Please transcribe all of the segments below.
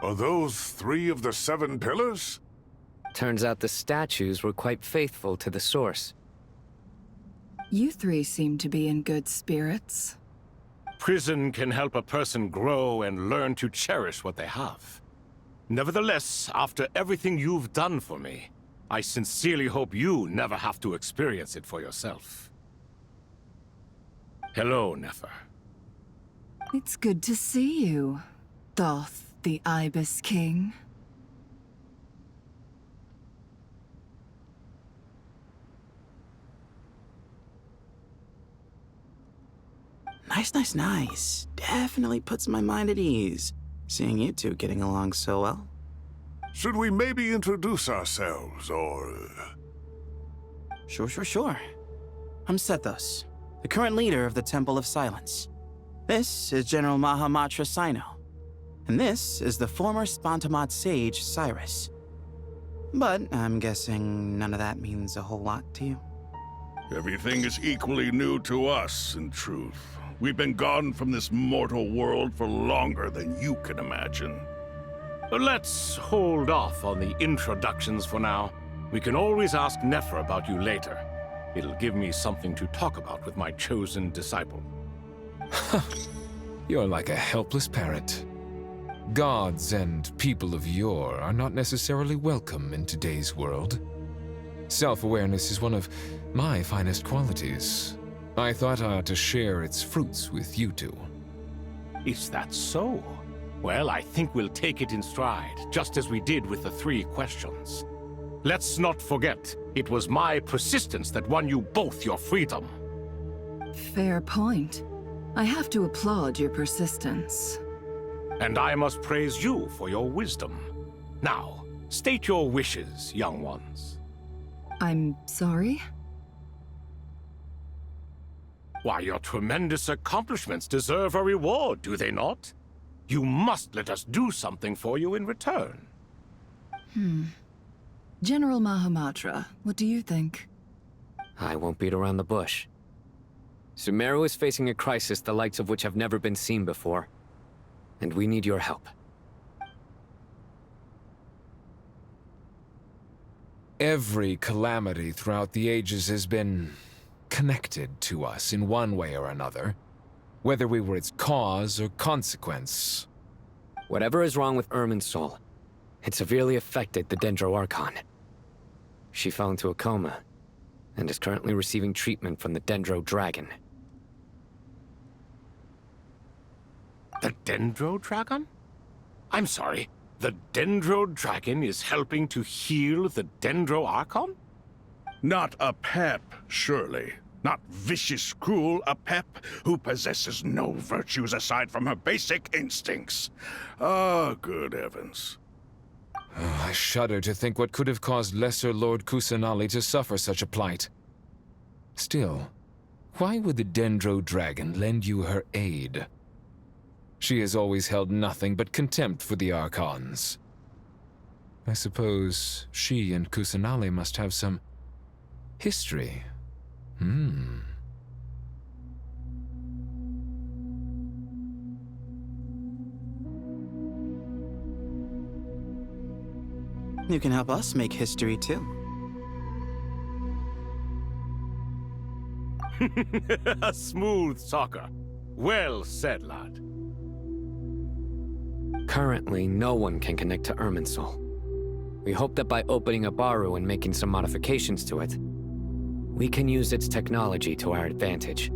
Are those 3 of the 7 pillars? Turns out the statues were quite faithful to the source. You 3 seem to be in good spirits. Prison can help a person grow and learn to cherish what they have. Nevertheless, after everything you've done for me, I sincerely hope you never have to experience it for yourself. Hello, Nefer. It's good to see you, Thoth the Ibis King. Nice. Definitely puts my mind at ease, seeing you two getting along so well. Should we maybe introduce ourselves, or... Sure. I'm Sethos, the current leader of the Temple of Silence. This is General Mahamatra Sino, and this is the former Spantamat sage, Cyrus. But I'm guessing none of that means a whole lot to you. Everything is equally new to us, in truth. We've been gone from this mortal world for longer than you can imagine. Let's hold off on the introductions for now. We can always ask Nefer about you later. It'll give me something to talk about with my chosen disciple. You're like a helpless parrot. Gods and people of yore are not necessarily welcome in today's world. Self-awareness is one of my finest qualities. I thought I ought to share its fruits with you two. Is that so? Well, I think we'll take it in stride, just as we did with the 3 questions. Let's not forget, it was my persistence that won you both your freedom. Fair point. I have to applaud your persistence. And I must praise you for your wisdom. Now, state your wishes, young ones. I'm sorry? Why, your tremendous accomplishments deserve a reward, do they not? You must let us do something for you in return. General Mahamatra, what do you think? I won't beat around the bush. Sumeru is facing a crisis the likes of which have never been seen before. And we need your help. Every calamity throughout the ages has been connected to us in one way or another, whether we were its cause or consequence. Whatever is wrong with Irminsul, it severely affected the Dendro Archon. She fell into a coma, and is currently receiving treatment from the Dendro Dragon. The Dendro Dragon? I'm sorry, the Dendro Dragon is helping to heal the Dendro Archon? Not a pep, surely. Not vicious, cruel, a pep who possesses no virtues aside from her basic instincts. Ah, good heavens. I shudder to think what could have caused Lesser Lord Kusanali to suffer such a plight. Still, why would the Dendro Dragon lend you her aid? She has always held nothing but contempt for the Archons. I suppose she and Kusanali must have some history. You can help us make history too. A smooth talker. Well said, lad. Currently, no one can connect to Irminsul. We hope that by opening up Aru and making some modifications to it, we can use its technology to our advantage.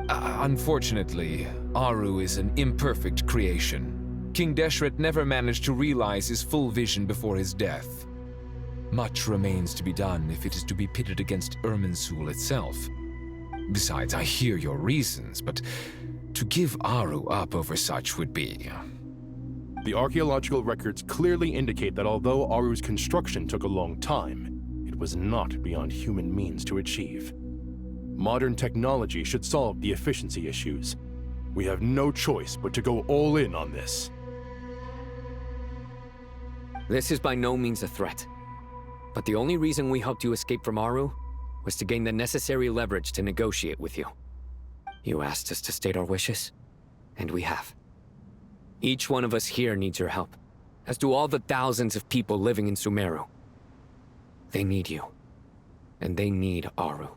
Unfortunately, Aru is an imperfect creation. King Deshret never managed to realize his full vision before his death. Much remains to be done if it is to be pitted against Irminsul itself. Besides, I hear your reasons, but to give Aru up over such would be... The archaeological records clearly indicate that although Aru's construction took a long time, it was not beyond human means to achieve. Modern technology should solve the efficiency issues. We have no choice but to go all in on this. This is by no means a threat. But the only reason we helped you escape from Aru was to gain the necessary leverage to negotiate with you. You asked us to state our wishes, and we have. Each one of us here needs your help. as do all the thousands of people living in Sumeru. They need you. And they need Aru.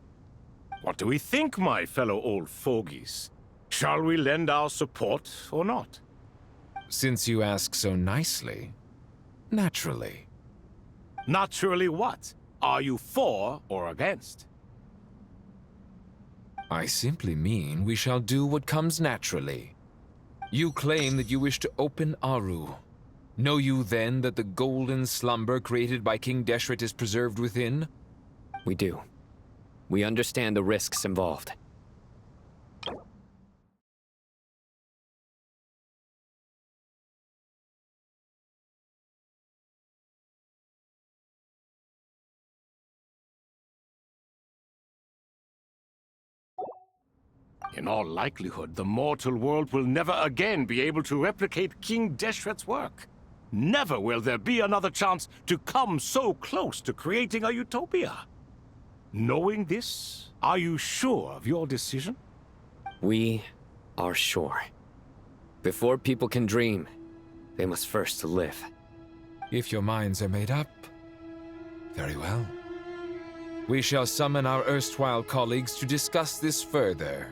What do we think, my fellow old fogies? Shall we lend our support or not? Since you ask so nicely, naturally. Naturally what? Are you for or against? I simply mean we shall do what comes naturally. You claim that you wish to open Aru. Know you then that the golden slumber created by King Deshret is preserved within? We do. We understand the risks involved. In all likelihood, the mortal world will never again be able to replicate King Deshret's work. Never will there be another chance to come so close to creating a utopia. Knowing this, are you sure of your decision? We are sure. Before people can dream, they must first live. If your minds are made up, very well. We shall summon our erstwhile colleagues to discuss this further.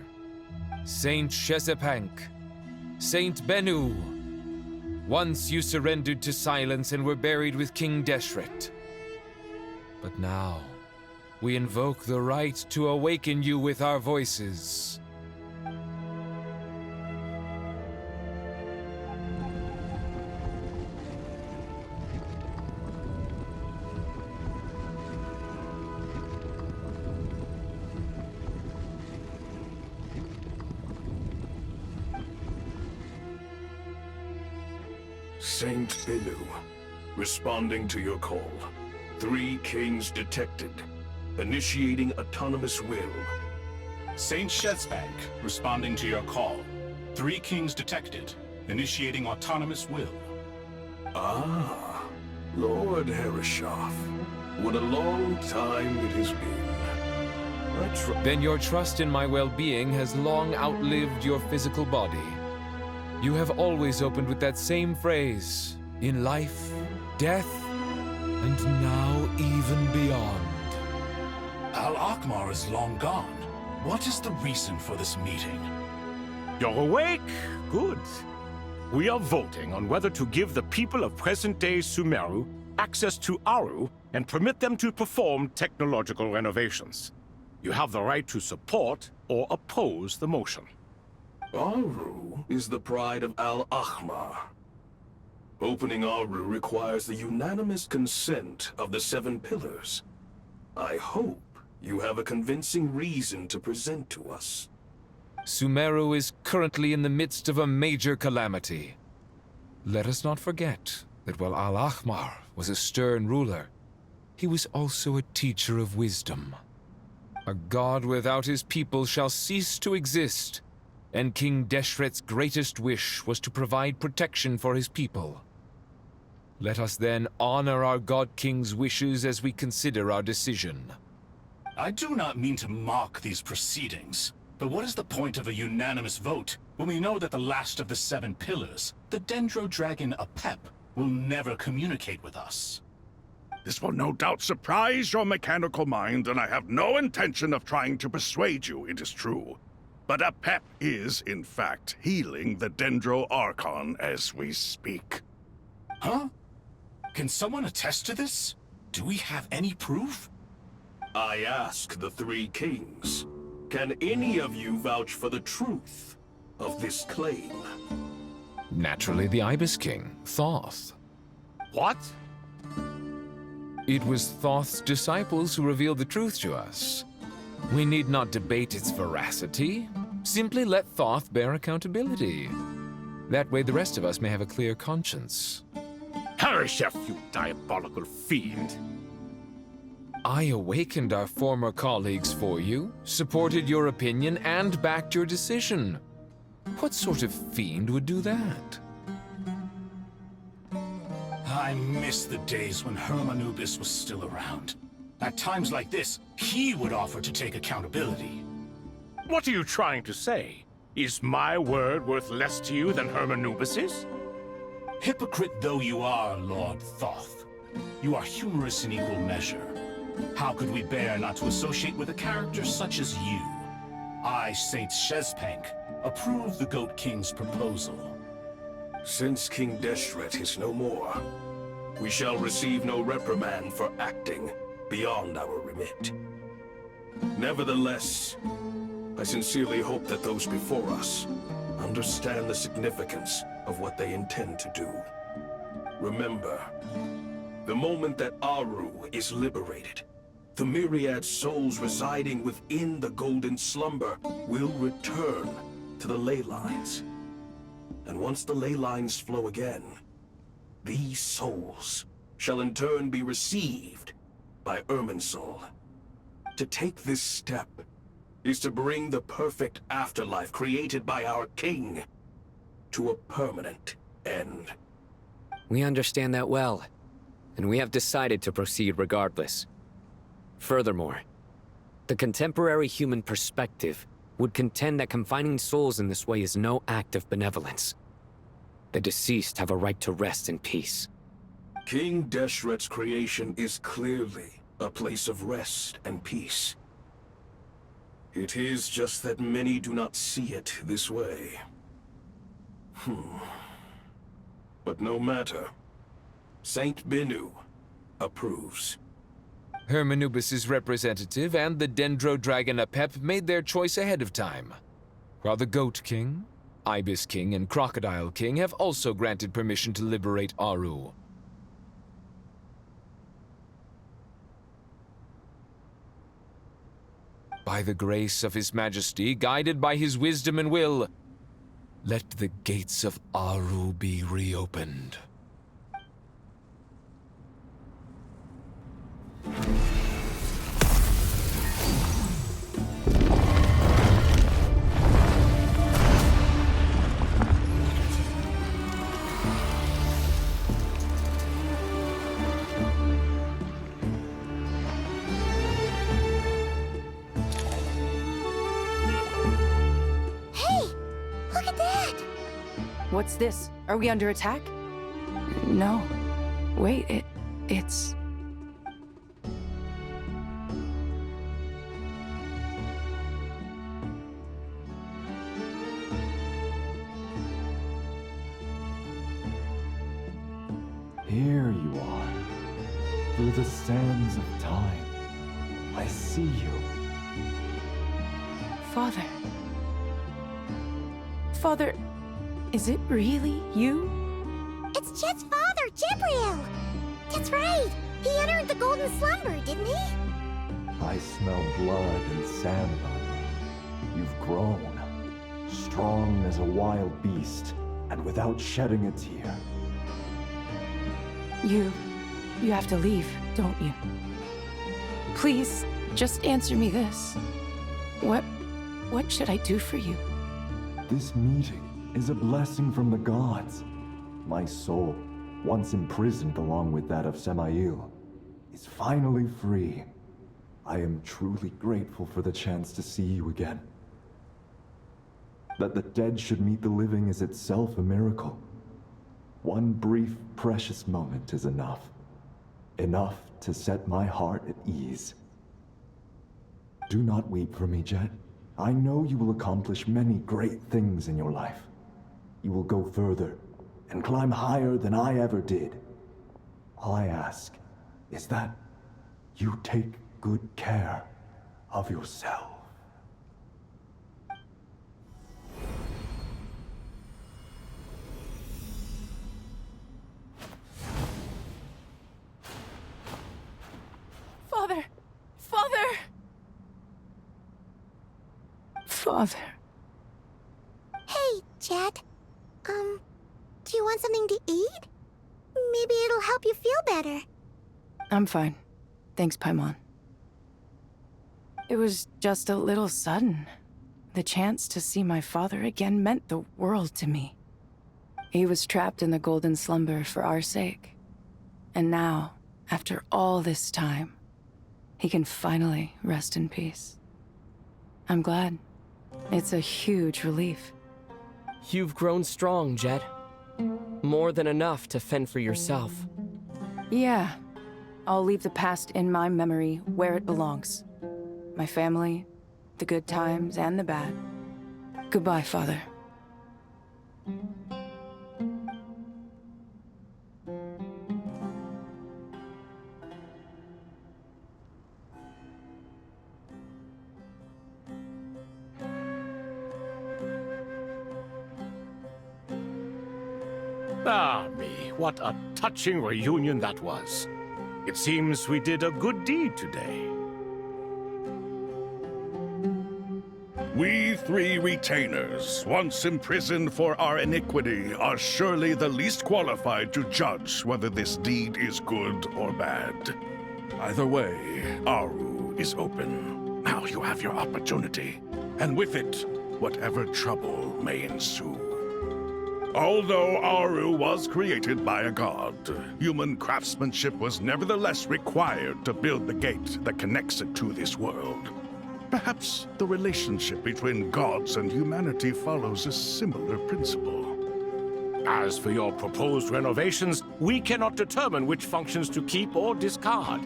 Saint Shezepank, Saint Bennu, once you surrendered to silence and were buried with King Deshret. But now, we invoke the right to awaken you with our voices. Saint Bennu, responding to your call. 3 kings detected. Initiating autonomous will. Saint Shezbank, responding to your call. 3 kings detected. Initiating autonomous will. Ah, Lord Herreshoff. What a long time it has been. Then your trust in my well-being has long outlived your physical body. You have always opened with that same phrase, in life, death, and now even beyond. Al-Akmar is long gone. What is the reason for this meeting? You're awake? Good. We are voting on whether to give the people of present-day Sumeru access to Aru and permit them to perform technological renovations. You have the right to support or oppose the motion. Aru is the pride of Al-Ahmar. Opening Aru requires the unanimous consent of the 7 pillars. I hope you have a convincing reason to present to us. Sumeru is currently in the midst of a major calamity. Let us not forget that while Al-Ahmar was a stern ruler, he was also a teacher of wisdom. A god without his people shall cease to exist, and King Deshret's greatest wish was to provide protection for his people. Let us then honor our God King's wishes as we consider our decision. I do not mean to mock these proceedings, but what is the point of a unanimous vote when we know that the last of the 7 pillars, the Dendro Dragon Apep, will never communicate with us? This will no doubt surprise your mechanical mind, and I have no intention of trying to persuade you it is true. But Apep is, in fact, healing the Dendro Archon as we speak. Huh? Can someone attest to this? Do we have any proof? I ask the 3 kings, can any of you vouch for the truth of this claim? Naturally, the Ibis King, Thoth. What? It was Thoth's disciples who revealed the truth to us. We need not debate its veracity. Simply let Thoth bear accountability. That way the rest of us may have a clear conscience. Herreshoff, you diabolical fiend! I awakened our former colleagues for you, supported your opinion, and backed your decision. What sort of fiend would do that? I miss the days when Hermanubis was still around. At times like this, he would offer to take accountability. What are you trying to say? Is my word worth less to you than Hermanubis's? Hypocrite though you are, Lord Thoth, you are humorous in equal measure. How could we bear not to associate with a character such as you? I, Saint Shezpank, approve the Goat King's proposal. Since King Deshret is no more, we shall receive no reprimand for acting beyond our remit. Nevertheless, I sincerely hope that those before us understand the significance of what they intend to do. Remember, the moment that Aru is liberated, the myriad souls residing within the Golden Slumber will return to the ley lines. And once the ley lines flow again, these souls shall in turn be received by Irminsul. To take this step is to bring the perfect afterlife created by our king to a permanent end. We understand that well, and we have decided to proceed regardless. Furthermore, the contemporary human perspective would contend that confining souls in this way is no act of benevolence. The deceased have a right to rest in peace. King Deshret's creation is clearly a place of rest and peace. It is just that many do not see it this way. But no matter. Saint Binu approves. Hermanubis' representative and the Dendro Dragon Apep made their choice ahead of time, while the Goat King, Ibis King, and Crocodile King have also granted permission to liberate Aru. By the grace of His Majesty, guided by his wisdom and will, let the gates of Aru be reopened. What's this? Are we under attack? No. Wait, it's... Here you are. Through the sands of time. I see you. Father. Father, is it really you? It's Jet's father, Jibriel! That's right! He entered the Golden Slumber, didn't he? I smell blood and sand on you. You've grown. Strong as a wild beast, and without shedding a tear. You have to leave, don't you? Please, just answer me this. What should I do for you? This meeting is a blessing from the gods. My soul, once imprisoned along with that of Samael, is finally free. I am truly grateful for the chance to see you again. That the dead should meet the living is itself a miracle. One brief, precious moment is enough. Enough to set my heart at ease. Do not weep for me, Jet. I know you will accomplish many great things in your life. You will go further and climb higher than I ever did. All I ask is that you take good care of yourself. Father! Father! Father. Hey, Jet. Do you want something to eat? Maybe it'll help you feel better. I'm fine. Thanks, Paimon. It was just a little sudden. The chance to see my father again meant the world to me. He was trapped in the Golden Slumber for our sake. And now, after all this time, he can finally rest in peace. I'm glad. It's a huge relief. You've grown strong, Jet. More than enough to fend for yourself. Yeah. I'll leave the past in my memory where it belongs. My family, the good times and the bad. Goodbye, Father. Ah, me, what a touching reunion that was. It seems we did a good deed today. We three retainers, once imprisoned for our iniquity, are surely the least qualified to judge whether this deed is good or bad. Either way, Aru is open. Now you have your opportunity, and with it, whatever trouble may ensue. Although Aru was created by a god, human craftsmanship was nevertheless required to build the gate that connects it to this world. Perhaps the relationship between gods and humanity follows a similar principle. As for your proposed renovations, we cannot determine which functions to keep or discard.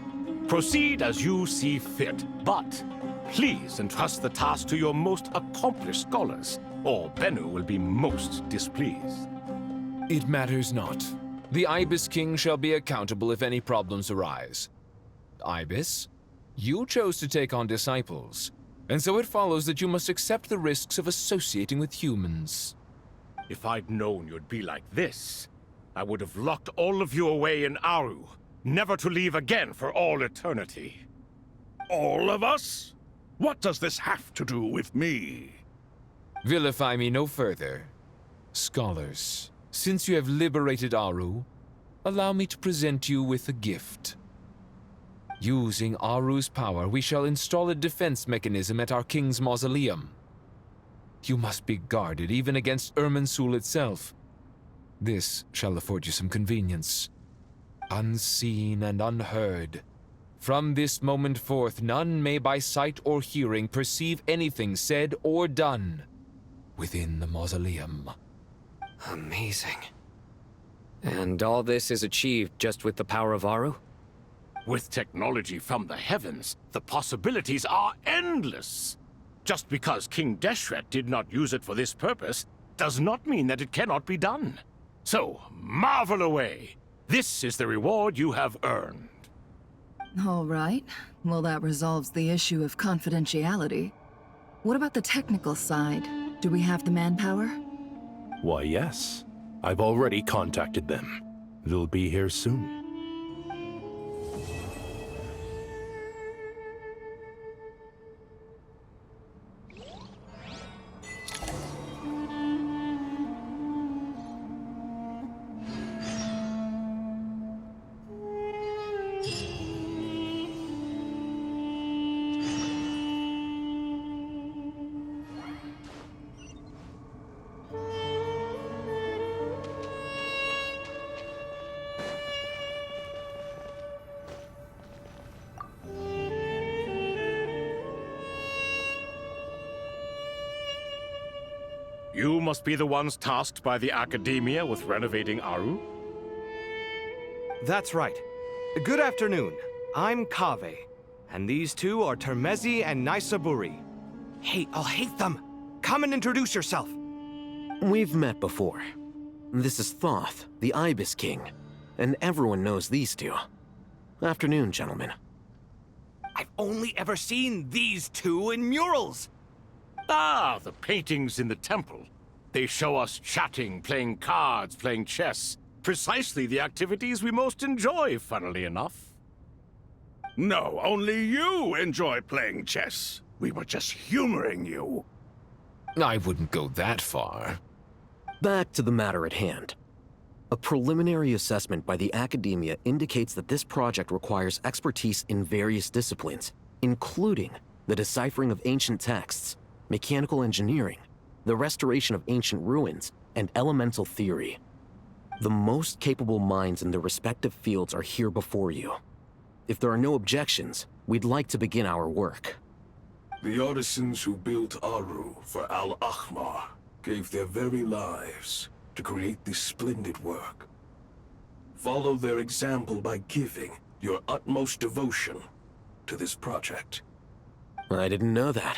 Proceed as you see fit, but please entrust the task to your most accomplished scholars, or Bennu will be most displeased. It matters not. The Ibis King shall be accountable if any problems arise. Ibis, you chose to take on disciples, and so it follows that you must accept the risks of associating with humans. If I'd known you'd be like this, I would have locked all of you away in Aru, never to leave again for all eternity. All of us? What does this have to do with me? Vilify me no further. Scholars, since you have liberated Aru, allow me to present you with a gift. Using Aru's power, we shall install a defense mechanism at our king's mausoleum. You must be guarded even against Irminsul itself. This shall afford you some convenience. Unseen and unheard. From this moment forth, none may by sight or hearing perceive anything said or done within the mausoleum. Amazing. And all this is achieved just with the power of Aru? With technology from the heavens, the possibilities are endless. Just because King Deshret did not use it for this purpose does not mean that it cannot be done. So, marvel away. This is the reward you have earned. All right. Well, that resolves the issue of confidentiality. What about the technical side? Do we have the manpower? Why, yes. I've already contacted them. They'll be here soon. You must be the ones tasked by the Academia with renovating Aru? That's right. Good afternoon. I'm Kaveh, and these two are Termezi and Naisaburi. Hey, I'll hate them! Come and introduce yourself! We've met before. This is Thoth, the Ibis King, and everyone knows these two. Afternoon, gentlemen. I've only ever seen these two in murals! Ah, the paintings in the temple. They show us chatting, playing cards, playing chess. Precisely the activities we most enjoy, funnily enough. No, only you enjoy playing chess. We were just humoring you. I wouldn't go that far. Back to the matter at hand. A preliminary assessment by the Academia indicates that this project requires expertise in various disciplines, including the deciphering of ancient texts, mechanical engineering, the restoration of ancient ruins, and elemental theory. The most capable minds in their respective fields are here before you. If there are no objections, we'd like to begin our work. The artisans who built Aru for Al-Ahmar gave their very lives to create this splendid work. Follow their example by giving your utmost devotion to this project. I didn't know that.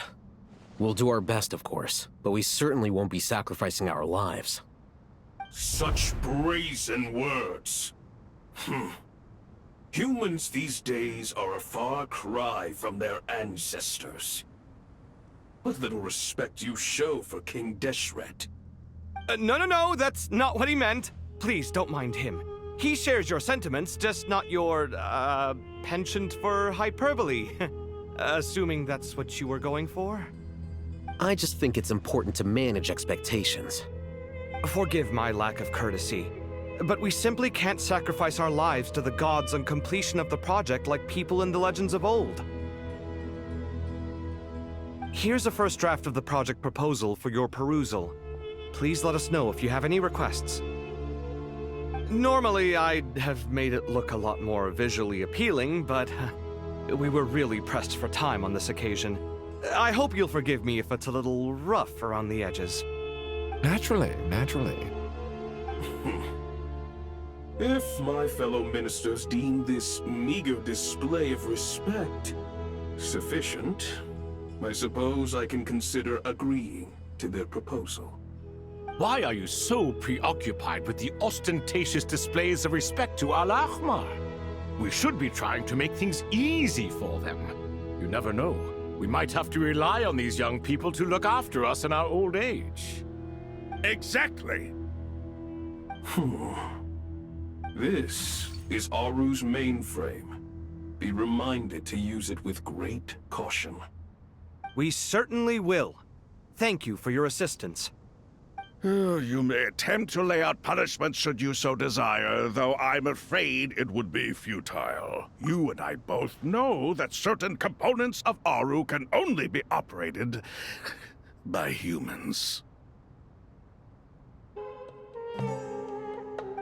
We'll do our best, of course, but we certainly won't be sacrificing our lives. Such brazen words. Humans these days are a far cry from their ancestors. What little respect you show for King Deshret. No, that's not what he meant. Please, don't mind him. He shares your sentiments, just not your, penchant for hyperbole. Assuming that's what you were going for? I just think it's important to manage expectations. Forgive my lack of courtesy, but we simply can't sacrifice our lives to the gods on completion of the project like people in the legends of old. Here's a first draft of the project proposal for your perusal. Please let us know if you have any requests. Normally, I'd have made it look a lot more visually appealing, but we were really pressed for time on this occasion. I hope you'll forgive me if it's a little rough around the edges. Naturally. If my fellow ministers deem this meager display of respect sufficient, I suppose I can consider agreeing to their proposal. Why are you so preoccupied with the ostentatious displays of respect to Al-Ahmar? We should be trying to make things easy for them. You never know. We might have to rely on these young people to look after us in our old age. Exactly. This is Aru's mainframe. Be reminded to use it with great caution. We certainly will. Thank you for your assistance. You may attempt to lay out punishment should you so desire, though I'm afraid it would be futile. You and I both know that certain components of Aru can only be operated by humans.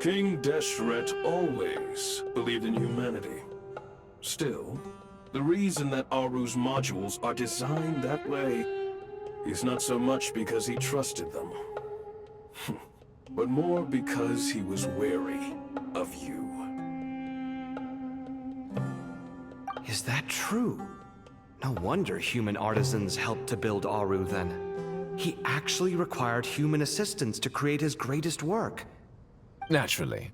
King Deshret always believed in humanity. Still, the reason that Aru's modules are designed that way is not so much because he trusted them, but more because he was wary of you. Is that true? No wonder human artisans helped to build Aru then. He actually required human assistance to create his greatest work. Naturally.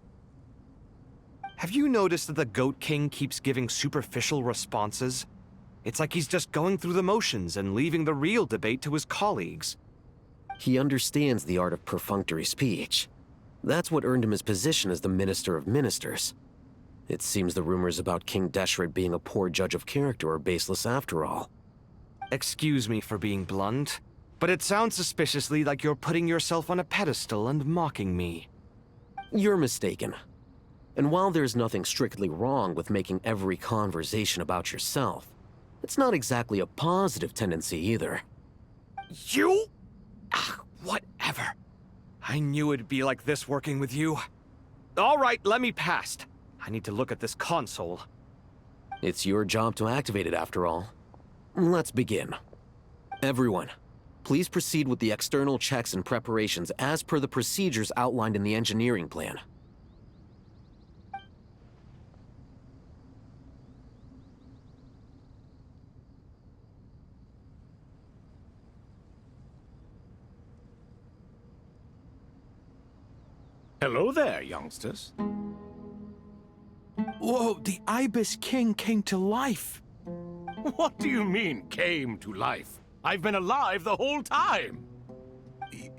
Have you noticed that the Goat King keeps giving superficial responses? It's like he's just going through the motions and leaving the real debate to his colleagues. He understands the art of perfunctory speech. That's what earned him his position as the Minister of Ministers. It seems the rumors about King Deshret being a poor judge of character are baseless after all. Excuse me for being blunt, but it sounds suspiciously like you're putting yourself on a pedestal and mocking me. You're mistaken. And while there's nothing strictly wrong with making every conversation about yourself, it's not exactly a positive tendency either. You? Whatever. I knew it'd be like this working with you. All right, let me past. I need to look at this console. It's your job to activate it after all. Let's begin. Everyone, please proceed with the external checks and preparations as per the procedures outlined in the engineering plan. Hello there, youngsters. Whoa, the Ibis King came to life. What do you mean, came to life? I've been alive the whole time.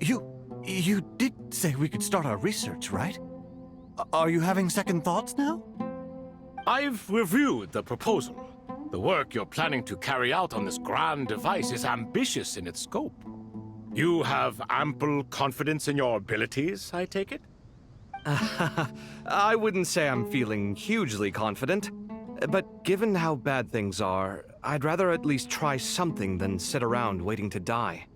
You did say we could start our research, right? Are you having second thoughts now? I've reviewed the proposal. The work you're planning to carry out on this grand device is ambitious in its scope. You have ample confidence in your abilities, I take it? I wouldn't say I'm feeling hugely confident, but given how bad things are, I'd rather at least try something than sit around waiting to die.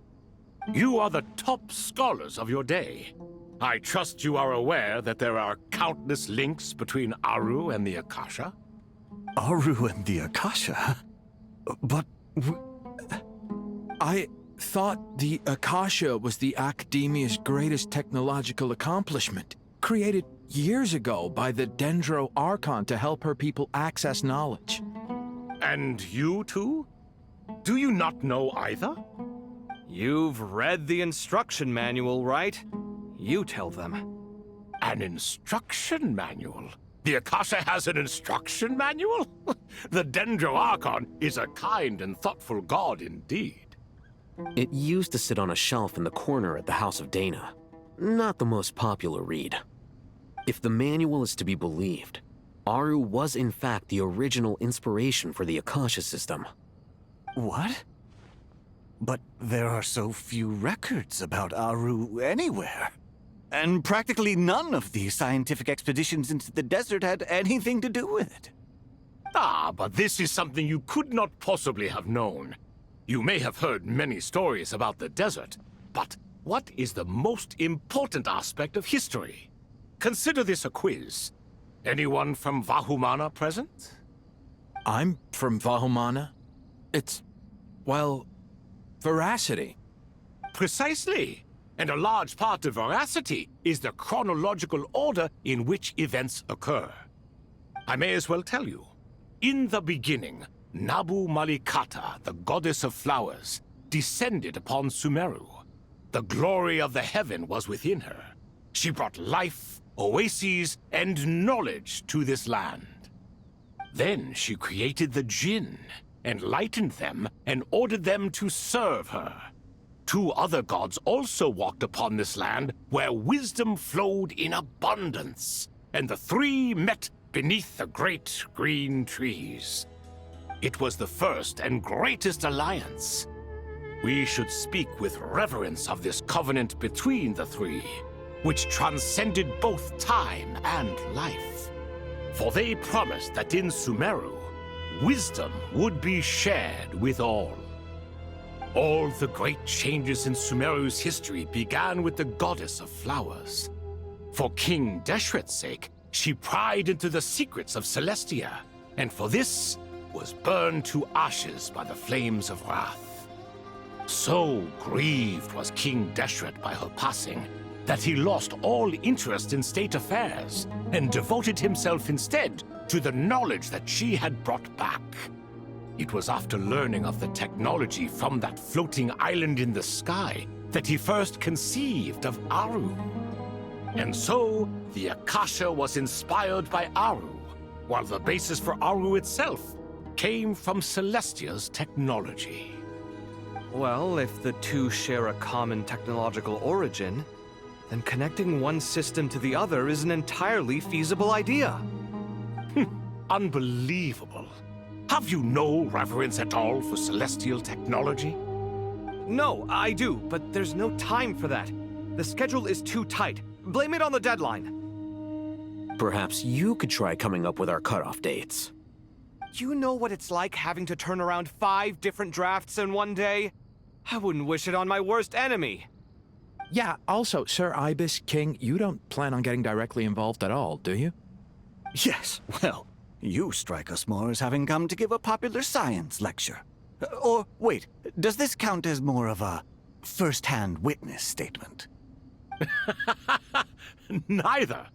You are the top scholars of your day. I trust you are aware that there are countless links between Aru and the Akasha? Aru and the Akasha? But... thought the Akasha was the Academia's greatest technological accomplishment, created years ago by the Dendro Archon to help her people access knowledge. And you too? Do you not know either? You've read the instruction manual, right? You tell them. An instruction manual? The Akasha has an instruction manual? The Dendro Archon is a kind and thoughtful god indeed. It used to sit on a shelf in the corner at the House of Dana. Not the most popular read. If the manual is to be believed, Aru was in fact the original inspiration for the Akasha system. What? But there are so few records about Aru anywhere. And practically none of the scientific expeditions into the desert had anything to do with it. Ah, but this is something you could not possibly have known. You may have heard many stories about the desert, but what is the most important aspect of history? Consider this a quiz. Anyone from Vahumana present? I'm from Vahumana. It's, well, veracity. Precisely. And a large part of veracity is the chronological order in which events occur. I may as well tell you. In the beginning, Nabu Malikata, the goddess of flowers, descended upon Sumeru. The glory of the heaven was within her. She brought life, oases, and knowledge to this land. Then she created the Jinn, enlightened them, and ordered them to serve her. 2 other gods also walked upon this land where wisdom flowed in abundance, and the 3 met beneath the great green trees. It was the first and greatest alliance. We should speak with reverence of this covenant between the 3, which transcended both time and life. For they promised that in Sumeru, wisdom would be shared with all. All the great changes in Sumeru's history began with the goddess of flowers. For King Deshret's sake, she pried into the secrets of Celestia, and for this was burned to ashes by the flames of wrath. So grieved was King Deshret by her passing that he lost all interest in state affairs and devoted himself instead to the knowledge that she had brought back. It was after learning of the technology from that floating island in the sky that he first conceived of Aru. And so, the Akasha was inspired by Aru, while the basis for Aru itself came from Celestia's technology. Well, if the 2 share a common technological origin, then connecting one system to the other is an entirely feasible idea. Unbelievable. Have you no reverence at all for celestial technology? No, I do, but there's no time for that. The schedule is too tight. Blame it on the deadline. Perhaps you could try coming up with our cutoff dates. You know what it's like having to turn around 5 different drafts in one day? I wouldn't wish it on my worst enemy. Yeah, also, Sir Ibis, King, you don't plan on getting directly involved at all, do you? Yes, well, you strike us more as having come to give a popular science lecture. Or, wait, does this count as more of a first-hand witness statement? Neither.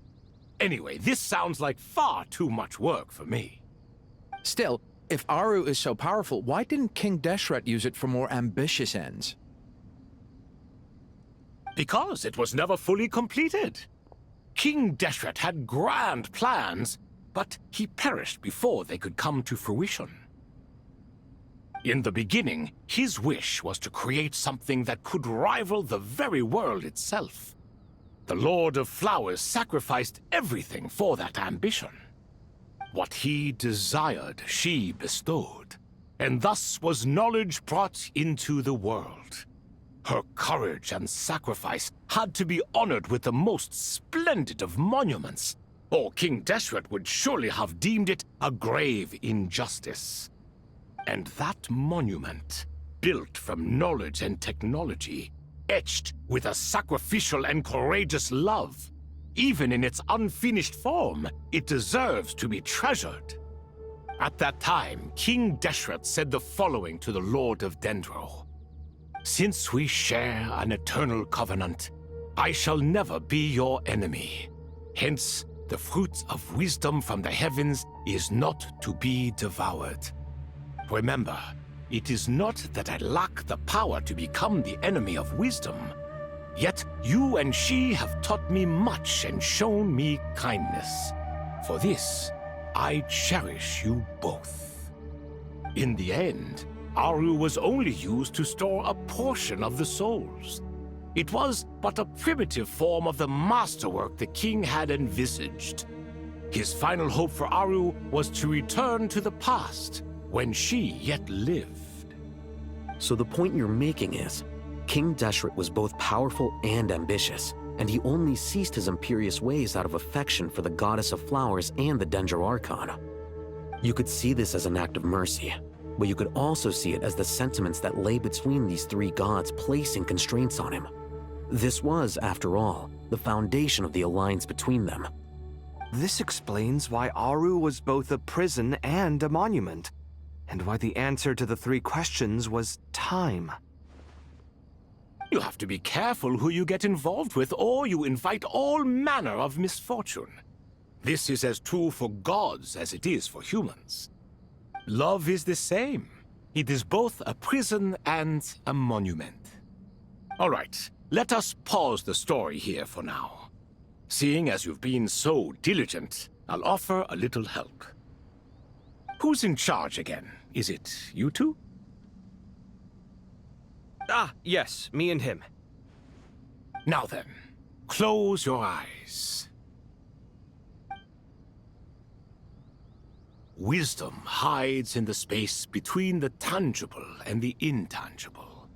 Anyway, this sounds like far too much work for me. Still, if Aru is so powerful, why didn't King Deshret use it for more ambitious ends? Because it was never fully completed. King Deshret had grand plans, but he perished before they could come to fruition. In the beginning, his wish was to create something that could rival the very world itself. The Lord of Flowers sacrificed everything for that ambition. What he desired, she bestowed, and thus was knowledge brought into the world. Her courage and sacrifice had to be honored with the most splendid of monuments, or King Deshret would surely have deemed it a grave injustice. And that monument, built from knowledge and technology, etched with a sacrificial and courageous love, even in its unfinished form, it deserves to be treasured. At that time, King Deshret said the following to the Lord of Dendro. Since we share an eternal covenant, I shall never be your enemy. Hence, the fruit of wisdom from the heavens is not to be devoured. Remember, it is not that I lack the power to become the enemy of wisdom. Yet you and she have taught me much and shown me kindness. For this, I cherish you both. In the end, Aru was only used to store a portion of the souls. It was but a primitive form of the masterwork the king had envisaged. His final hope for Aru was to return to the past, when she yet lived. So the point you're making is, King Deshret was both powerful and ambitious, and he only ceased his imperious ways out of affection for the goddess of flowers and the Dendro Archon. You could see this as an act of mercy, but you could also see it as the sentiments that lay between these three gods placing constraints on him. This was, after all, the foundation of the alliance between them. This explains why Aru was both a prison and a monument, and why the answer to the three questions was time. You have to be careful who you get involved with, or you invite all manner of misfortune. This is as true for gods as it is for humans. Love is the same. It is both a prison and a monument. All right, let us pause the story here for now. Seeing as you've been so diligent, I'll offer a little help. Who's in charge again? Is it you two? Ah, yes, me and him. Now then, close your eyes. Wisdom hides in the space between the tangible and the intangible.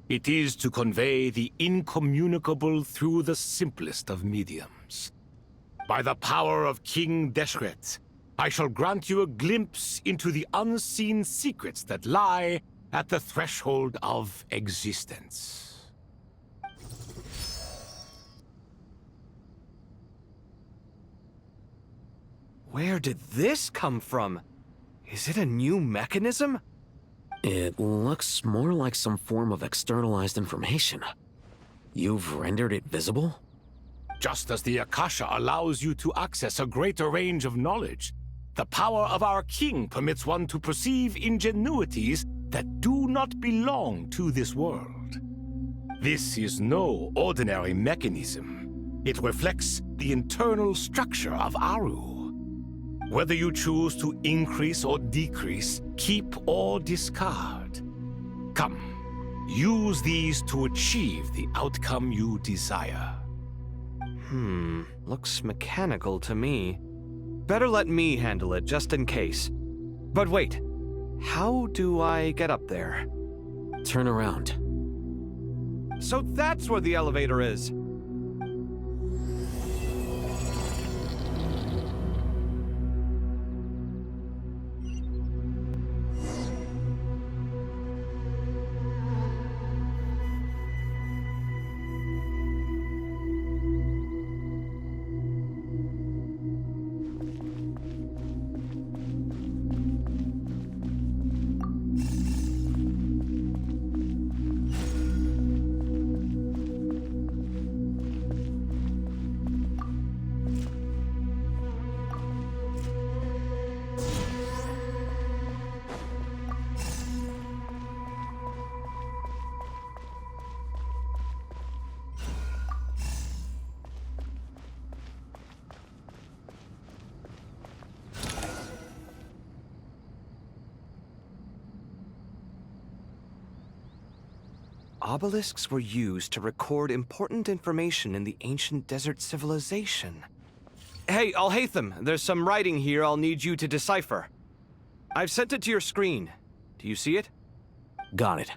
It is to convey the incommunicable through the simplest of mediums. By the power of King Deshret, I shall grant you a glimpse into the unseen secrets that lie at the threshold of existence. Where did this come from? Is it a new mechanism? It looks more like some form of externalized information. You've rendered it visible? Just as the Akasha allows you to access a greater range of knowledge, the power of our king permits one to perceive ingenuities that do not belong to this world. This is no ordinary mechanism. It reflects the internal structure of Aru. Whether you choose to increase or decrease, keep or discard. Come, use these to achieve the outcome you desire. Looks mechanical to me. Better let me handle it, just in case. But wait, how do I get up there? Turn around. So that's where the elevator is. Obelisks were used to record important information in the ancient desert civilization. Hey, Alhaitham, there's some writing here I'll need you to decipher. I've sent it to your screen. Do you see it? Got it.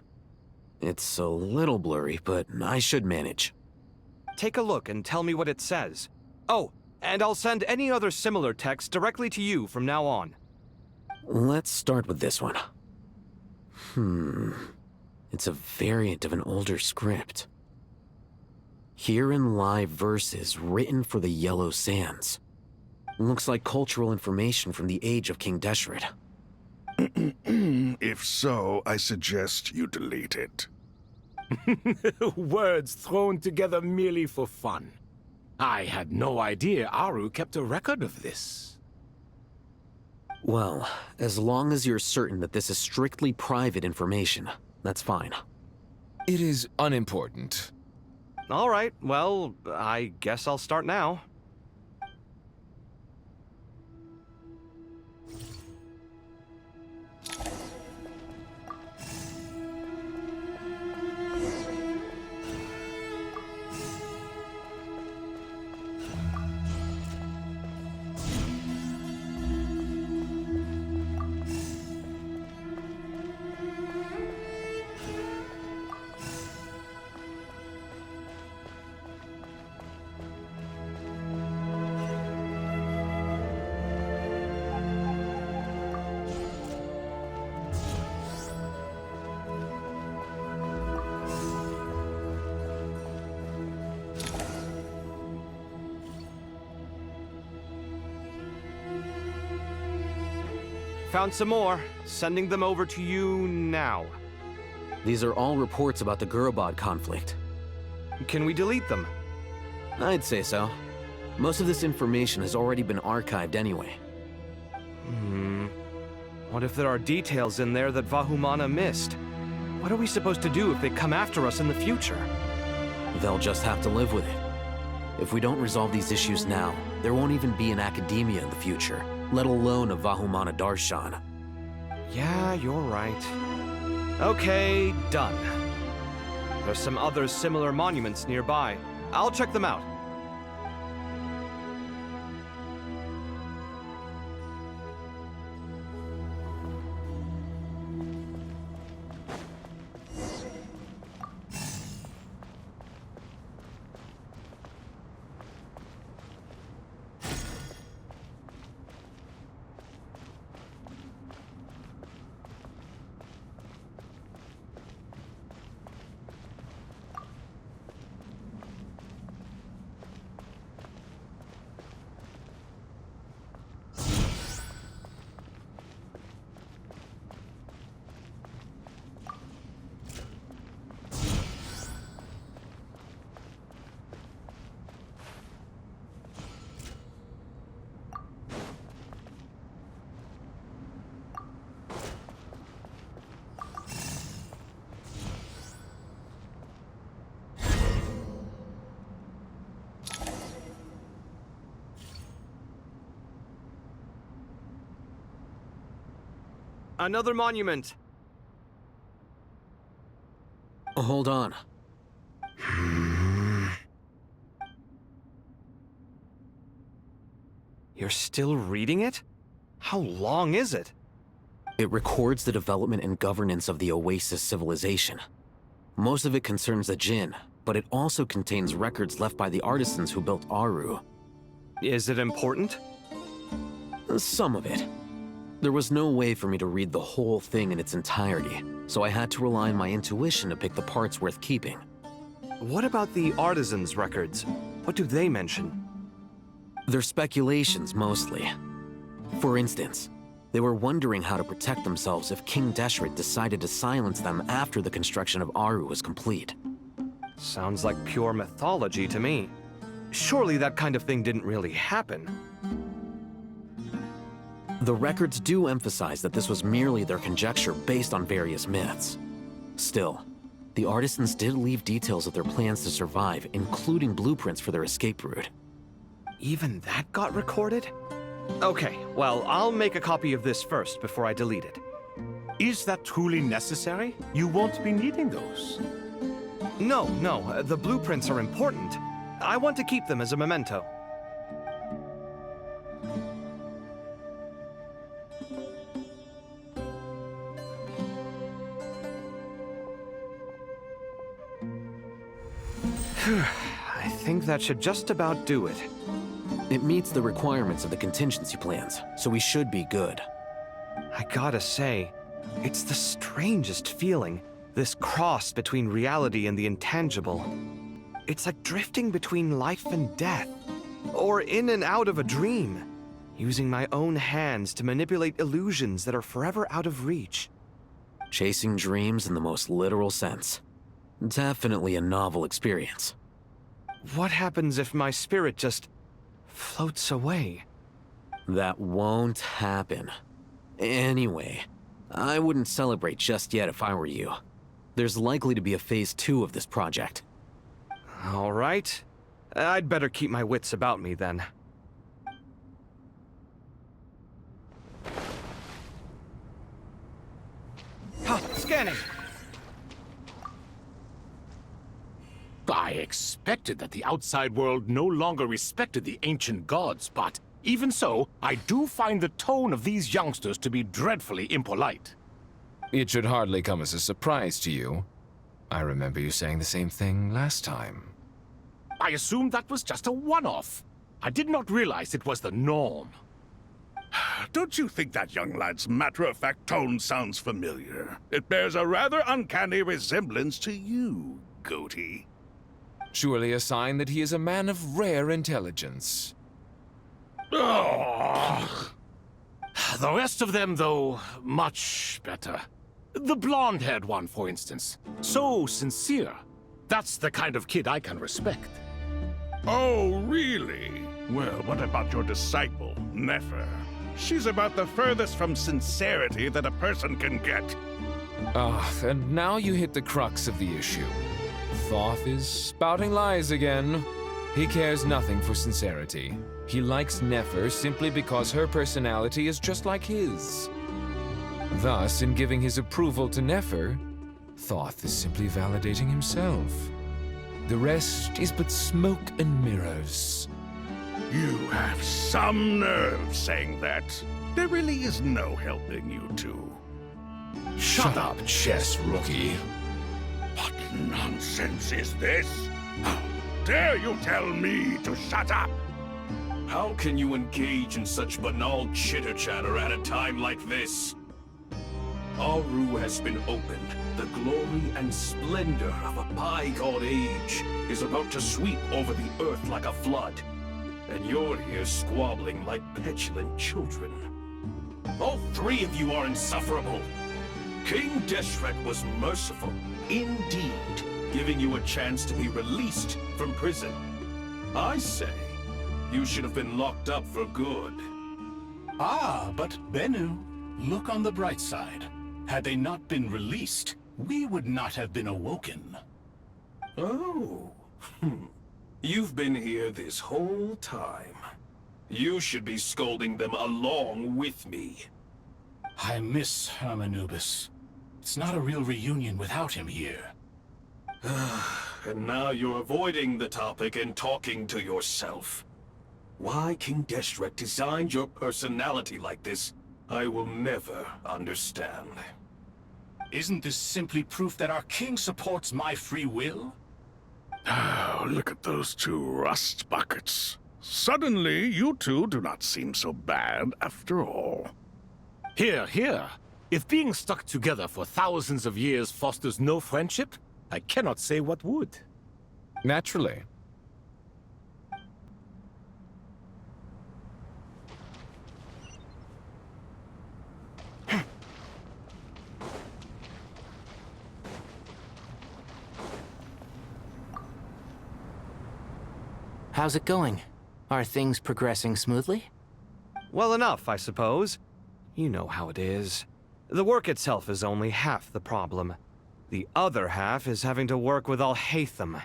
It's a little blurry, but I should manage. Take a look and tell me what it says. Oh, and I'll send any other similar text directly to you from now on. Let's start with this one. It's a variant of an older script. Herein lie verses written for the Yellow Sands. Looks like cultural information from the age of King Deshret. If so, I suggest you delete it. Words thrown together merely for fun. I had no idea Aru kept a record of this. Well, as long as you're certain that this is strictly private information, that's fine. It is unimportant. All right, well, I guess I'll start now. Found some more. Sending them over to you now. These are all reports about the Gurubad conflict. Can we delete them? I'd say so. Most of this information has already been archived anyway. What if there are details in there that Vahumana missed? What are we supposed to do if they come after us in the future? They'll just have to live with it. If we don't resolve these issues now, there won't even be an academia in the future, let alone a Vahumana Darshan. Yeah, you're right. Okay, done. There's some other similar monuments nearby. I'll check them out. Another monument. Hold on. You're still reading it? How long is it? It records the development and governance of the Oasis civilization. Most of it concerns the Jinn, but it also contains records left by the artisans who built Aru. Is it important? Some of it. There was no way for me to read the whole thing in its entirety, so I had to rely on my intuition to pick the parts worth keeping. What about the artisans' records? What do they mention? They're speculations, mostly. For instance, they were wondering how to protect themselves if King Deshret decided to silence them after the construction of Aru was complete. Sounds like pure mythology to me. Surely that kind of thing didn't really happen. The records do emphasize that this was merely their conjecture based on various myths. Still, the artisans did leave details of their plans to survive, including blueprints for their escape route. Even that got recorded? Okay, well, I'll make a copy of this first before I delete it. Is that truly necessary? You won't be needing those. No, the blueprints are important. I want to keep them as a memento. I think that should just about do it. It meets the requirements of the contingency plans, so we should be good. I gotta say, it's the strangest feeling, this cross between reality and the intangible. It's like drifting between life and death, or in and out of a dream, using my own hands to manipulate illusions that are forever out of reach. Chasing dreams in the most literal sense. Definitely a novel experience. What happens if my spirit just floats away? That won't happen. Anyway, I wouldn't celebrate just yet if I were you. There's likely to be a phase 2 of this project. All right. I'd better keep my wits about me then. Scanning! I expected that the outside world no longer respected the ancient gods, but even so, I do find the tone of these youngsters to be dreadfully impolite. It should hardly come as a surprise to you. I remember you saying the same thing last time. I assumed that was just a one-off. I did not realize it was the norm. Don't you think that young lad's matter-of-fact tone sounds familiar? It bears a rather uncanny resemblance to you, Goatee. Surely a sign that he is a man of rare intelligence. Oh. The rest of them, though, much better. The blonde-haired one, for instance. So sincere. That's the kind of kid I can respect. Oh, really? Well, what about your disciple, Nefer? She's about the furthest from sincerity that a person can get. And now you hit the crux of the issue. Thoth is spouting lies again. He cares nothing for sincerity. He likes Nefer simply because her personality is just like his. Thus, in giving his approval to Nefer, Thoth is simply validating himself. The rest is but smoke and mirrors. You have some nerve saying that. There really is no helping you two. Shut up, chess rookie. What nonsense is this? How dare you tell me to shut up? How can you engage in such banal chitter-chatter at a time like this? Aru has been opened. The glory and splendor of a bygone age is about to sweep over the earth like a flood. And you're here squabbling like petulant children. All three of you are insufferable. King Deshret was merciful, indeed, giving you a chance to be released from prison. I say, you should have been locked up for good. Ah, but Bennu, look on the bright side. Had they not been released, we would not have been awoken. Oh, You've been here this whole time. You should be scolding them along with me. I miss Hermanubis. It's not a real reunion without him here. And now you're avoiding the topic and talking to yourself. Why King Deshret designed your personality like this, I will never understand. Isn't this simply proof that our king supports my free will? Oh, look at those two rust buckets. Suddenly, you two do not seem so bad after all. Here, here. If being stuck together for thousands of years fosters no friendship, I cannot say what would. Naturally. How's it going? Are things progressing smoothly? Well enough, I suppose. You know how it is. The work itself is only half the problem. The other half is having to work with Al-Haytham.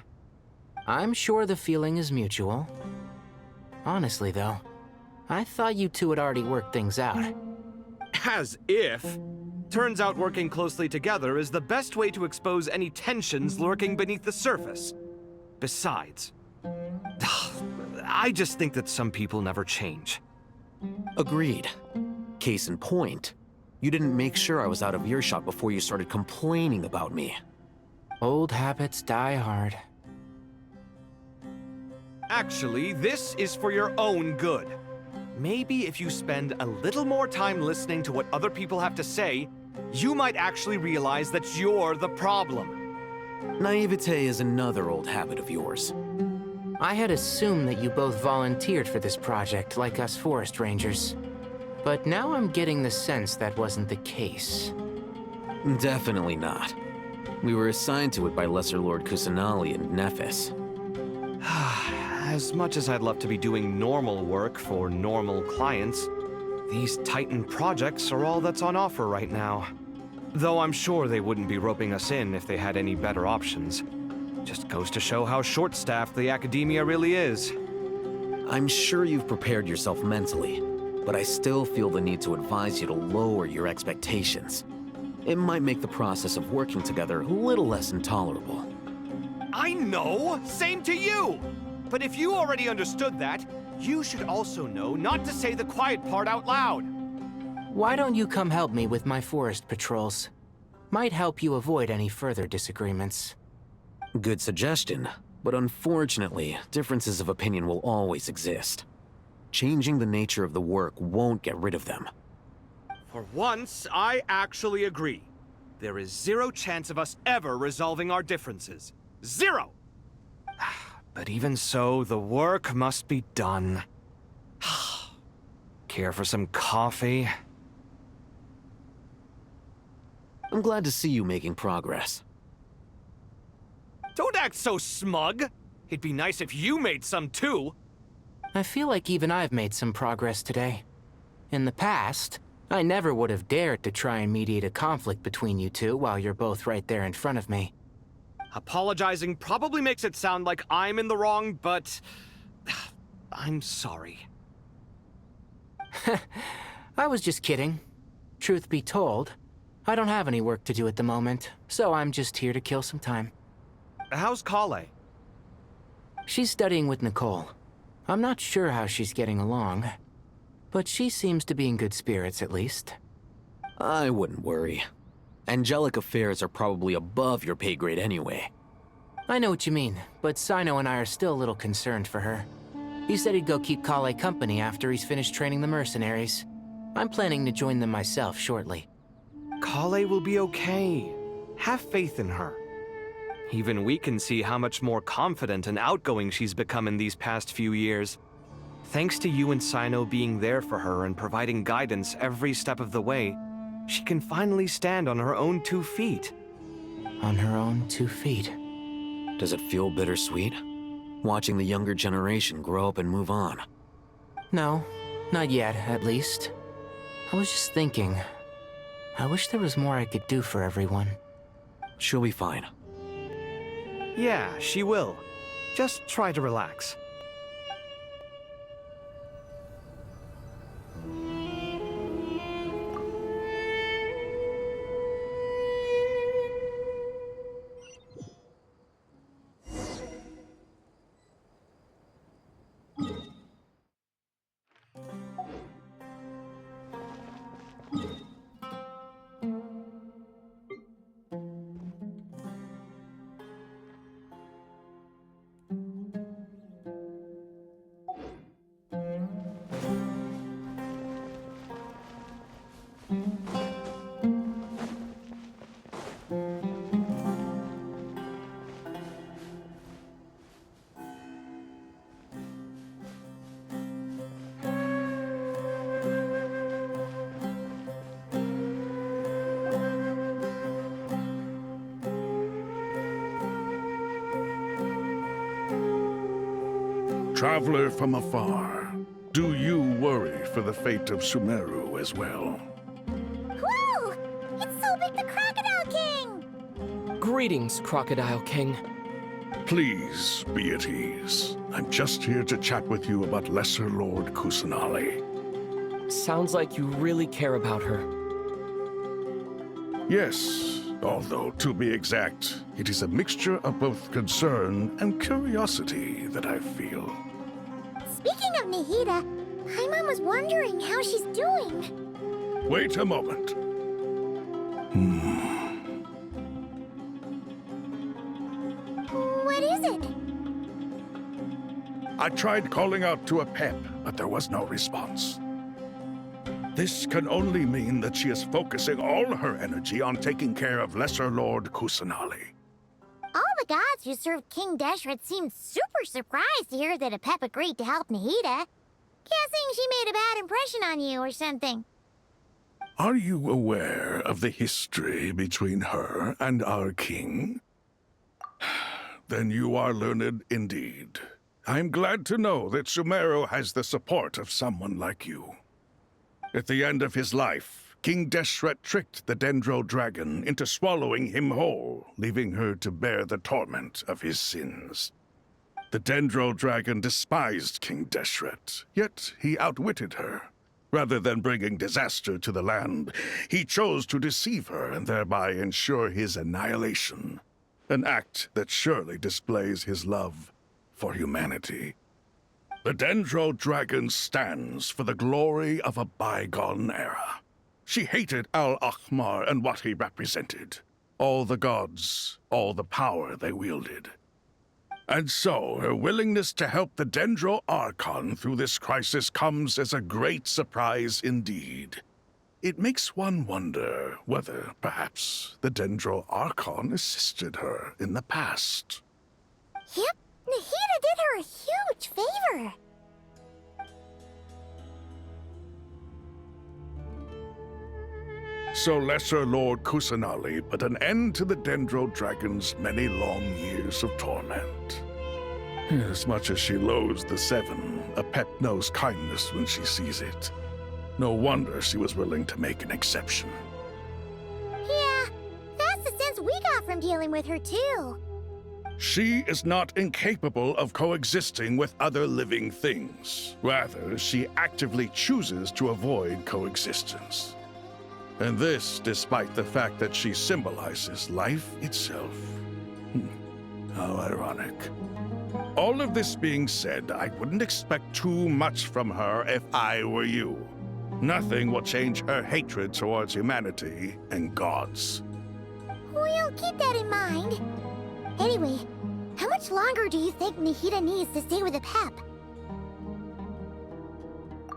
I'm sure the feeling is mutual. Honestly, though, I thought you two had already worked things out. As if. Turns out working closely together is the best way to expose any tensions lurking beneath the surface. Besides, I just think that some people never change. Agreed. Case in point, you didn't make sure I was out of earshot before you started complaining about me. Old habits die hard. Actually, this is for your own good. Maybe if you spend a little more time listening to what other people have to say, you might actually realize that you're the problem. Naivete is another old habit of yours. I had assumed that you both volunteered for this project like us forest rangers. But now I'm getting the sense that wasn't the case. Definitely not. We were assigned to it by Lesser Lord Kusanali and Nephis. As much as I'd love to be doing normal work for normal clients, these Titan projects are all that's on offer right now. Though I'm sure they wouldn't be roping us in if they had any better options. Just goes to show how short-staffed the academia really is. I'm sure you've prepared yourself mentally, but I still feel the need to advise you to lower your expectations. It might make the process of working together a little less intolerable. I know! Same to you! But if you already understood that, you should also know not to say the quiet part out loud. Why don't you come help me with my forest patrols? Might help you avoid any further disagreements. Good suggestion, but unfortunately, differences of opinion will always exist. Changing the nature of the work won't get rid of them. For once, I actually agree. There is zero chance of us ever resolving our differences. Zero! But even so, the work must be done. Care for some coffee? I'm glad to see you making progress. Don't act so smug! It'd be nice if you made some too! I feel like even I've made some progress today. In the past, I never would have dared to try and mediate a conflict between you two while you're both right there in front of me. Apologizing probably makes it sound like I'm in the wrong, but... I'm sorry. I was just kidding. Truth be told, I don't have any work to do at the moment, so I'm just here to kill some time. How's Kale? She's studying with Nicole. I'm not sure how she's getting along, but she seems to be in good spirits at least. I wouldn't worry. Angelic affairs are probably above your pay grade anyway. I know what you mean, but Sino and I are still a little concerned for her. He said he'd go keep Kale company after he's finished training the mercenaries. I'm planning to join them myself shortly. Kale will be okay. Have faith in her. Even we can see how much more confident and outgoing she's become in these past few years. Thanks to you and Sino being there for her and providing guidance every step of the way, she can finally stand on her own 2 feet. On her own 2 feet? Does it feel bittersweet? Watching the younger generation grow up and move on? No, not yet, at least. I was just thinking, I wish there was more I could do for everyone. She'll be fine. Yeah, she will. Just try to relax. Traveler from afar, do you worry for the fate of Sumeru as well? Whoa! It's Sobek the Crocodile King! Greetings, Crocodile King. Please be at ease. I'm just here to chat with you about Lesser Lord Kusanali. Sounds like you really care about her. Yes, although to be exact, it is a mixture of both concern and curiosity that I feel. Speaking of Nahida, Paimon was wondering how she's doing. Wait a moment. What is it? I tried calling out to a pep, but there was no response. This can only mean that she is focusing all her energy on taking care of Lesser Lord Kusanali. All the gods who served King Deshret seemed super surprised to hear that a pep agreed to help Nahida. Guessing she made a bad impression on you or something. Are you aware of the history between her and our king? Then you are learned indeed. I'm glad to know that Sumeru has the support of someone like you. At the end of his life, King Deshret tricked the Dendro Dragon into swallowing him whole, leaving her to bear the torment of his sins. The Dendro Dragon despised King Deshret, yet he outwitted her. Rather than bringing disaster to the land, he chose to deceive her and thereby ensure his annihilation. An act that surely displays his love for humanity. The Dendro Dragon stands for the glory of a bygone era. She hated Al-Ahmar and what he represented. All the gods, all the power they wielded. And so, her willingness to help the Dendro Archon through this crisis comes as a great surprise indeed. It makes one wonder whether, perhaps, the Dendro Archon assisted her in the past. Yep, Nahida did her a huge favor. So Lesser Lord Kusanali put an end to the Dendro Dragon's many long years of torment. As much as she loathes the Seven, a pet knows kindness when she sees it. No wonder she was willing to make an exception. Yeah, that's the sense we got from dealing with her too. She is not incapable of coexisting with other living things. Rather, she actively chooses to avoid coexistence. And this despite the fact that she symbolizes life itself. How ironic. All of this being said, I wouldn't expect too much from her if I were you. Nothing will change her hatred towards humanity and gods. We'll keep that in mind. Anyway, how much longer do you think Nahida needs to stay with the Pep?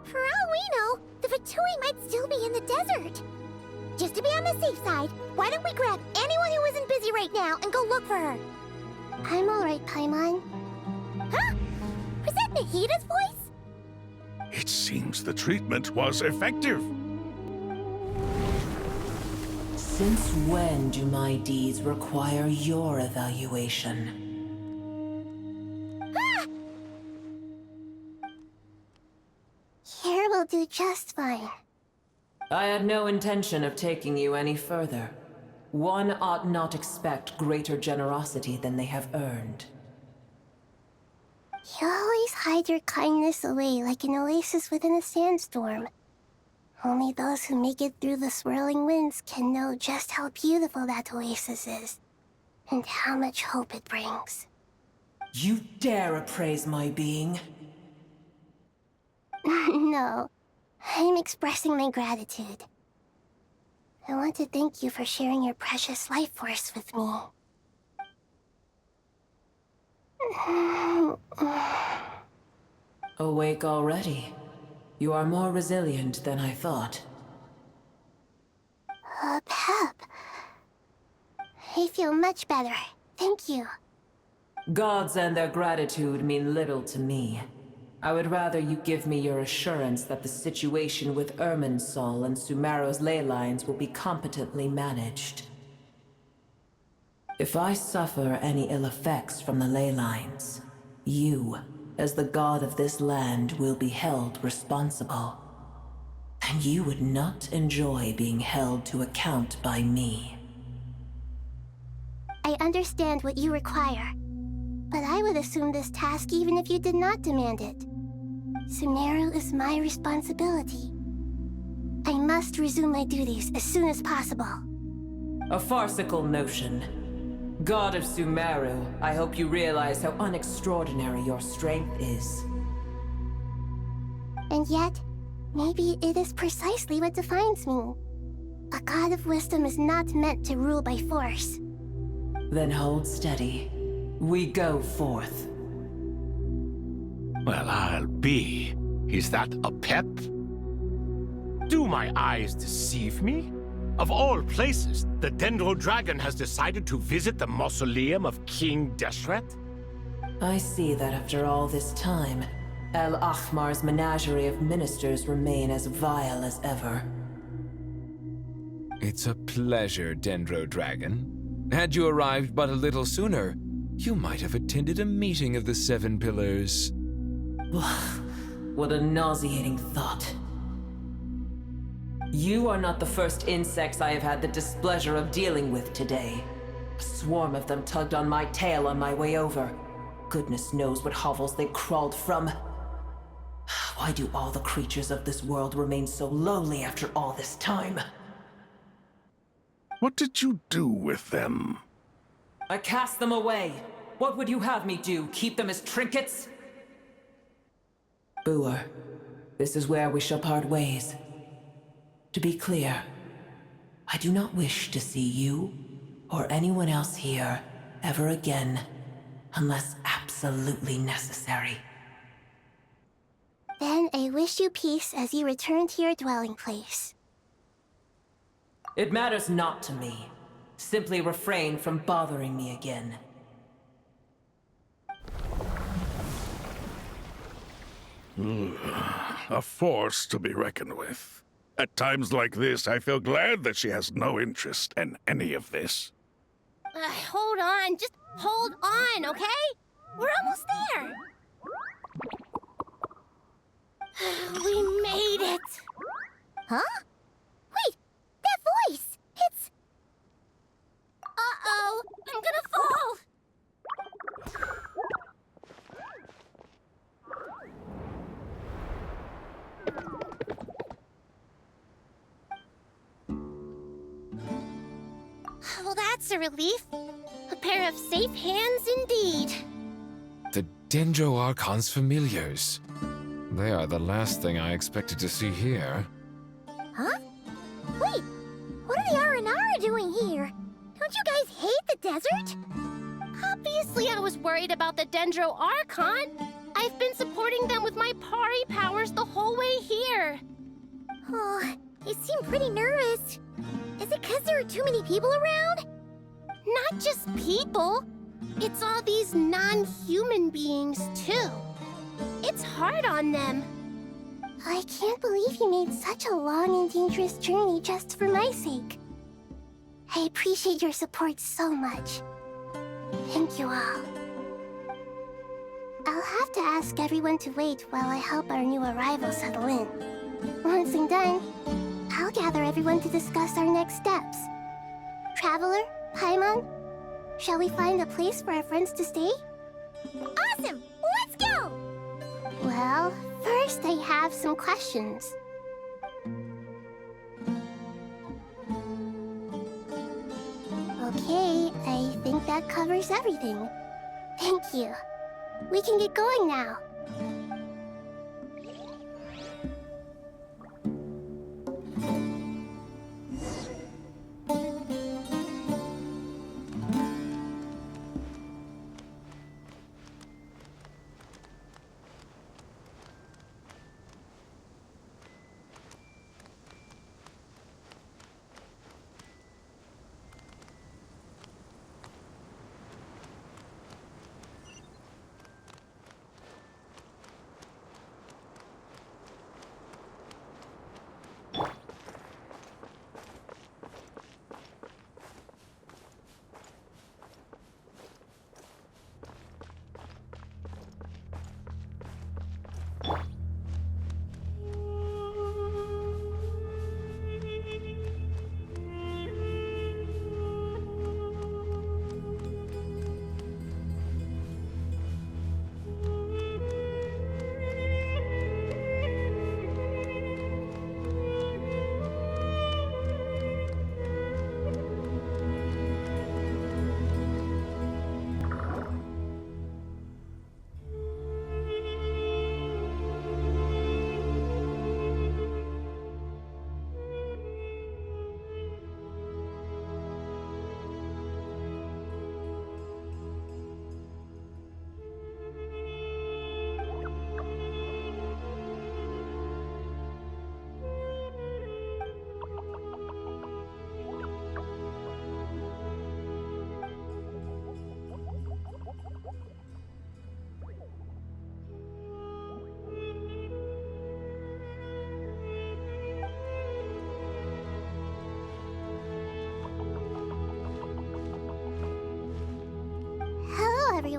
For all we know, the Fatui might still be in the desert. Just to be on the safe side, why don't we grab anyone who isn't busy right now and go look for her? I'm alright, Paimon. Huh? Was that Nahida's voice? It seems the treatment was effective. Since when do my deeds require your evaluation? Ah! Here will do just fine. I had no intention of taking you any further. One ought not expect greater generosity than they have earned. You always hide your kindness away like an oasis within a sandstorm. Only those who make it through the swirling winds can know just how beautiful that oasis is, and how much hope it brings. You dare appraise my being? No, I'm expressing my gratitude. I want to thank you for sharing your precious life force with me. Awake already? You are more resilient than I thought. Pep. I feel much better. Thank you. Gods and their gratitude mean little to me. I would rather you give me your assurance that the situation with Irminsul and Sumeru's ley lines will be competently managed. If I suffer any ill effects from the ley lines, you, as the god of this land, will be held responsible. And you would not enjoy being held to account by me. I understand what you require, but I would assume this task even if you did not demand it. Sumeru is my responsibility. I must resume my duties as soon as possible. A farcical notion. God of Sumeru, I hope you realize how unextraordinary your strength is. And yet, maybe it is precisely what defines me. A god of wisdom is not meant to rule by force. Then hold steady. We go forth. Well, I'll be. Is that a pep? Do my eyes deceive me? Of all places, the Dendro Dragon has decided to visit the mausoleum of King Deshret? I see that after all this time, Al-Ahmar's menagerie of ministers remain as vile as ever. It's a pleasure, Dendro Dragon. Had you arrived but a little sooner, you might have attended a meeting of the Seven Pillars. What a nauseating thought. You are not the first insects I have had the displeasure of dealing with today. A swarm of them tugged on my tail on my way over. Goodness knows what hovels they crawled from. Why do all the creatures of this world remain so lowly after all this time? What did you do with them? I cast them away. What would you have me do? Keep them as trinkets? Boer, this is where we shall part ways. To be clear, I do not wish to see you or anyone else here ever again, unless absolutely necessary. Then I wish you peace as you return to your dwelling place. It matters not to me. Simply refrain from bothering me again. A force to be reckoned with. At times like this, I feel glad that she has no interest in any of this. Hold on, just hold on, okay? We're almost there. We made it. Huh? Wait, that voice! It's... Uh-oh, I'm gonna fall! Well, that's a relief. A pair of safe hands indeed. The Dendro Archon's familiars. They are the last thing I expected to see here. Huh? Wait, what are the Aranara doing here? Don't you guys hate the desert? Obviously I was worried about the Dendro Archon. I've been supporting them with my Pari powers the whole way here. Oh, you seem pretty nervous. Is it because there are too many people around? Not just people. It's all these non-human beings, too. It's hard on them. I can't believe you made such a long and dangerous journey just for my sake. I appreciate your support so much. Thank you all. I'll have to ask everyone to wait while I help our new arrival settle in. Once I'm done, I'll gather everyone to discuss our next steps. Traveler, Paimon, shall we find a place for our friends to stay? Awesome! Let's go! Well, first I have some questions. Okay, I think that covers everything. Thank you. We can get going now.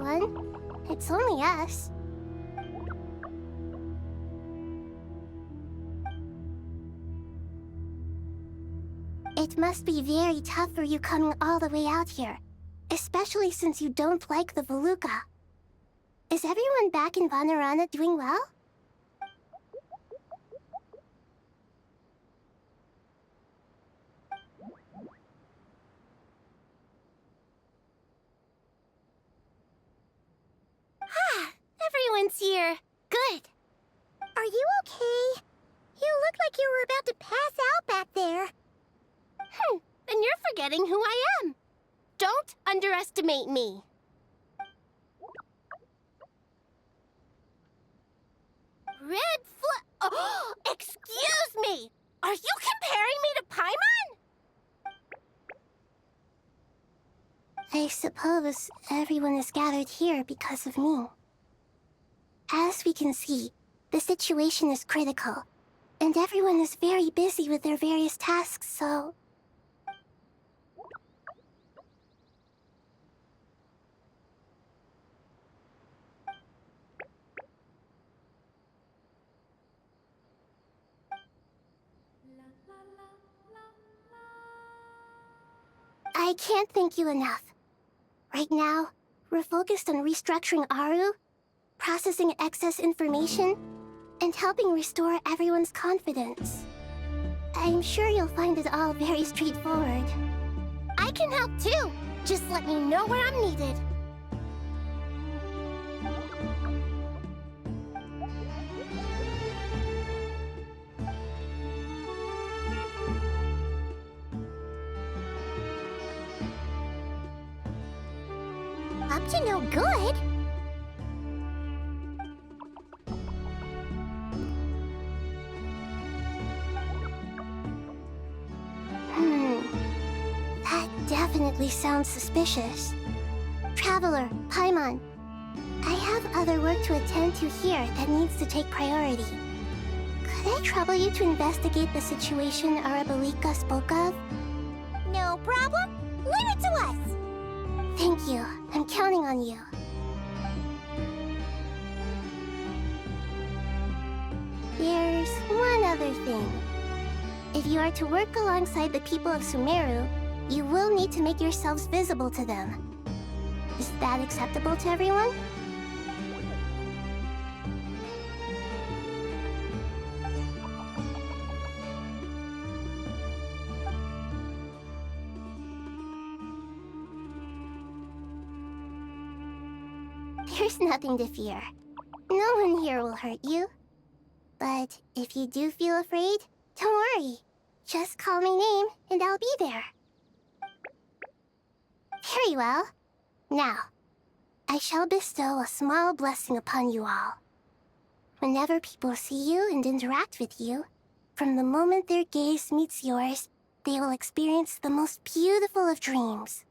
everyone. It's only us. It must be very tough for you coming all the way out here, especially since you don't like the Voluka. Is everyone back in Purana doing well? Everyone's here. Good. Are you okay? You look like you were about to pass out back there. Then you're forgetting who I am. Don't underestimate me. Oh, excuse me! Are you comparing me to Paimon? I suppose everyone is gathered here because of me. As we can see, the situation is critical, and everyone is very busy with their various tasks, so... I can't thank you enough. Right now, we're focused on restructuring Aru, processing excess information, and helping restore everyone's confidence. I'm sure you'll find it all very straightforward. I can help too! Just let me know where I'm needed. Up to no good? That definitely sounds suspicious. Traveler, Paimon, I have other work to attend to here that needs to take priority. Could I trouble you to investigate the situation Arabalika spoke of? No problem. Leave it to us. Thank you. I'm counting on you. There's one other thing. If you are to work alongside the people of Sumeru, you will need to make yourselves visible to them. Is that acceptable to everyone? There's nothing to fear. No one here will hurt you. But if you do feel afraid, don't worry. Just call my name and I'll be there. Very well. Now, I shall bestow a small blessing upon you all. Whenever people see you and interact with you, from the moment their gaze meets yours, they will experience the most beautiful of dreams.